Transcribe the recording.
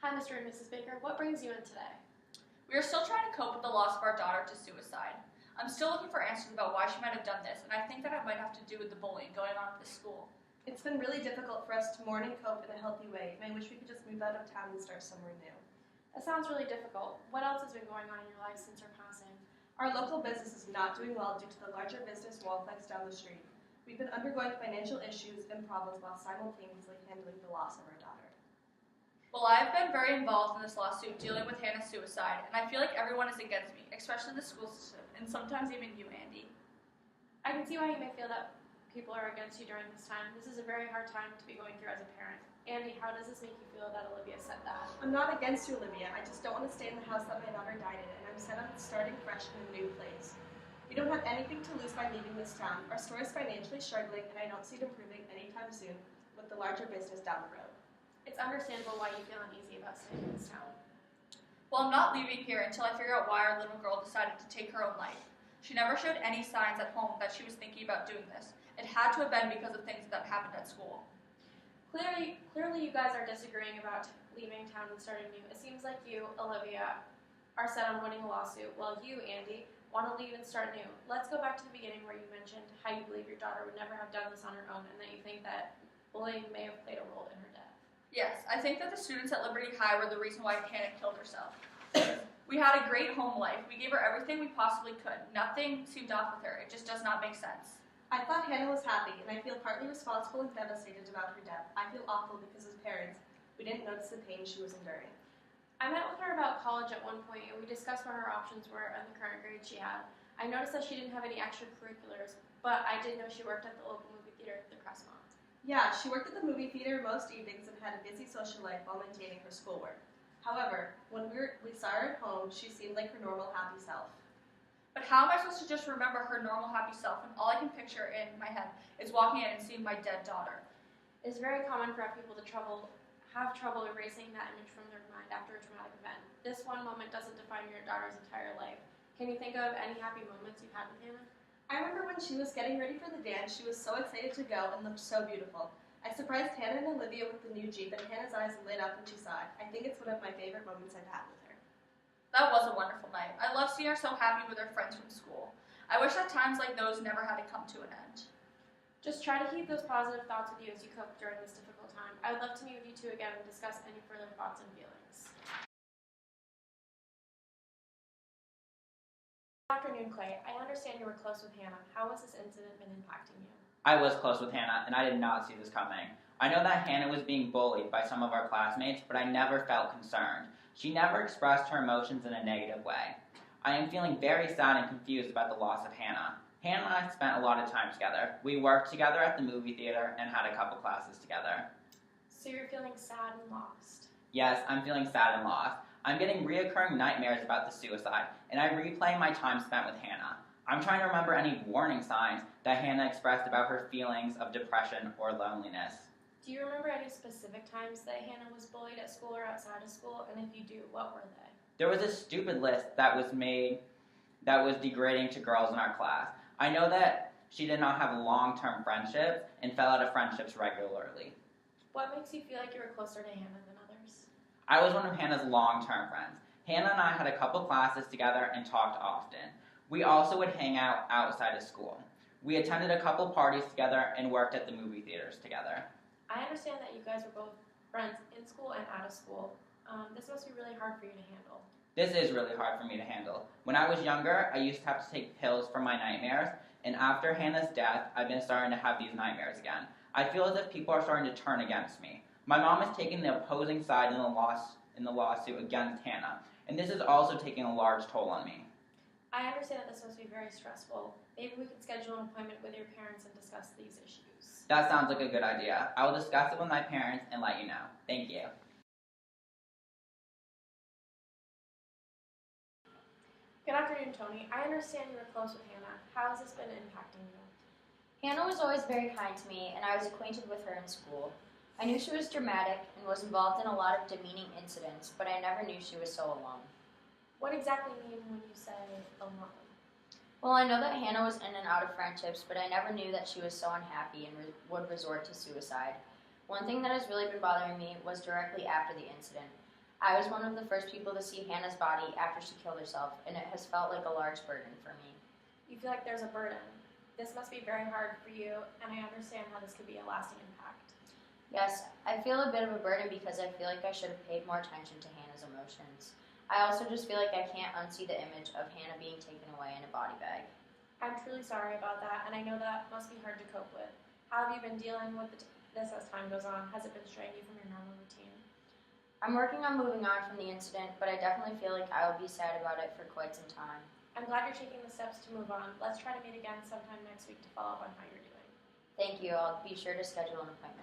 Hi, Mr. and Mrs. Baker. What brings you in today? We are still trying to cope with the loss of our daughter to suicide. I'm still looking for answers about why she might have done this, and I think that it might have to do with the bullying going on at the school. It's been really difficult for us to mourn and cope in a healthy way, and I wish we could just move out of town and start somewhere new. That sounds really difficult. What else has been going on in your life since her passing? Our local business is not doing well due to the larger business Wallplex down the street. We've been undergoing financial issues and problems while simultaneously handling the loss of our daughter. Well, I've been very involved in this lawsuit dealing with Hannah's suicide, and I feel like everyone is against me, especially the school system, and sometimes even you, Andy. I can see why you may feel that people are against you during this time. This is a very hard time to be going through as a parent. Andy, how does this make you feel that Olivia said that? I'm not against you, Olivia. I just don't want to stay in the house that my daughter died in, and I'm set on starting fresh in a new place. We don't have anything to lose by leaving this town. Our store is financially struggling, and I don't see it improving anytime soon with the larger business down the road. It's understandable why you feel uneasy about staying in this town. Well, I'm not leaving here until I figure out why our little girl decided to take her own life. She never showed any signs at home that she was thinking about doing this. It had to have been because of things that happened at school. Clearly you guys are disagreeing about leaving town and starting new. It seems like you, Olivia, are set on winning a lawsuit, while you, Andy, want to leave and start new. Let's go back to the beginning where you mentioned how you believe your daughter would never have done this on her own, and that you think that bullying may have played a role in her death. Yes, I think that the students at Liberty High were the reason why Hannah killed herself. We had a great home life. We gave her everything we possibly could. Nothing seemed off with her. It just does not make sense. I thought Hannah was happy, and I feel partly responsible and devastated about her death. I feel awful because as parents, we didn't notice the pain she was enduring. I met with her about college at one point, and we discussed what her options were and the current grades she had. I noticed that she didn't have any extracurriculars, but I did know she worked at the local movie theater at the Crestmont. Yeah, she worked at the movie theater most evenings and had a busy social life while maintaining her schoolwork. However, when we saw her at home, she seemed like her normal, happy self. But how am I supposed to just remember her normal, happy self when all I can picture in my head is walking in and seeing my dead daughter? It is very common for people to have trouble erasing that image from their mind after a traumatic event. This one moment doesn't define your daughter's entire life. Can you think of any happy moments you've had with Hannah? I remember when she was getting ready for the dance, she was so excited to go and looked so beautiful. I surprised Hannah and Olivia with the new Jeep, and Hannah's eyes lit up when she saw it. I think it's one of my favorite moments I've had with her. That was a wonderful night. I love seeing her so happy with her friends from school. I wish that times like those never had to come to an end. Just try to keep those positive thoughts with you as you cope during this difficult time. I would love to meet with you two again and discuss any further thoughts and feelings. Good afternoon, Clay. I understand you were close with Hannah. How has this incident been impacting you? I was close with Hannah, and I did not see this coming. I know that Hannah was being bullied by some of our classmates, but I never felt concerned. She never expressed her emotions in a negative way. I am feeling very sad and confused about the loss of Hannah. Hannah and I spent a lot of time together. We worked together at the movie theater and had a couple classes together. So you're feeling sad and lost? Yes, I'm feeling sad and lost. I'm getting reoccurring nightmares about the suicide, and I replay my time spent with Hannah. I'm trying to remember any warning signs that Hannah expressed about her feelings of depression or loneliness. Do you remember any specific times that Hannah was bullied at school or outside of school? And if you do, what were they? There was a stupid list that was made that was degrading to girls in our class. I know that she did not have long-term friendships and fell out of friendships regularly. What makes you feel like you were closer to Hannah than others? I was one of Hannah's long-term friends. Hannah and I had a couple classes together and talked often. We also would hang out outside of school. We attended a couple parties together and worked at the movie theaters together. I understand that you guys were both friends in school and out of school. This must be really hard for you to handle. This is really hard for me to handle. When I was younger, I used to have to take pills for my nightmares, and after Hannah's death, I've been starting to have these nightmares again. I feel as if people are starting to turn against me. My mom is taking the opposing side in the lawsuit against Hannah, and this is also taking a large toll on me. I understand that this must be very stressful. Maybe we could schedule an appointment with your parents and discuss these issues. That sounds like a good idea. I will discuss it with my parents and let you know. Thank you. Good afternoon, Tony. I understand you were close with Hannah. How has this been impacting you? Hannah was always very kind to me, and I was acquainted with her in school. I knew she was dramatic and was involved in a lot of demeaning incidents, but I never knew she was so alone. What exactly do you mean when you say alone? Well, I know that Hannah was in and out of friendships, but I never knew that she was so unhappy and would resort to suicide. One thing that has really been bothering me was directly after the incident. I was one of the first people to see Hannah's body after she killed herself, and it has felt like a large burden for me. You feel like there's a burden. This must be very hard for you, and I understand how this could be a lasting impact. Yes, I feel a bit of a burden because I feel like I should have paid more attention to Hannah's emotions. I also just feel like I can't unsee the image of Hannah being taken away in a body bag. I'm truly sorry about that, and I know that must be hard to cope with. How have you been dealing with this as time goes on? Has it been straying you from your normal routine? I'm working on moving on from the incident, but I definitely feel like I will be sad about it for quite some time. I'm glad you're taking the steps to move on. Let's try to meet again sometime next week to follow up on how you're doing. Thank you. I'll be sure to schedule an appointment.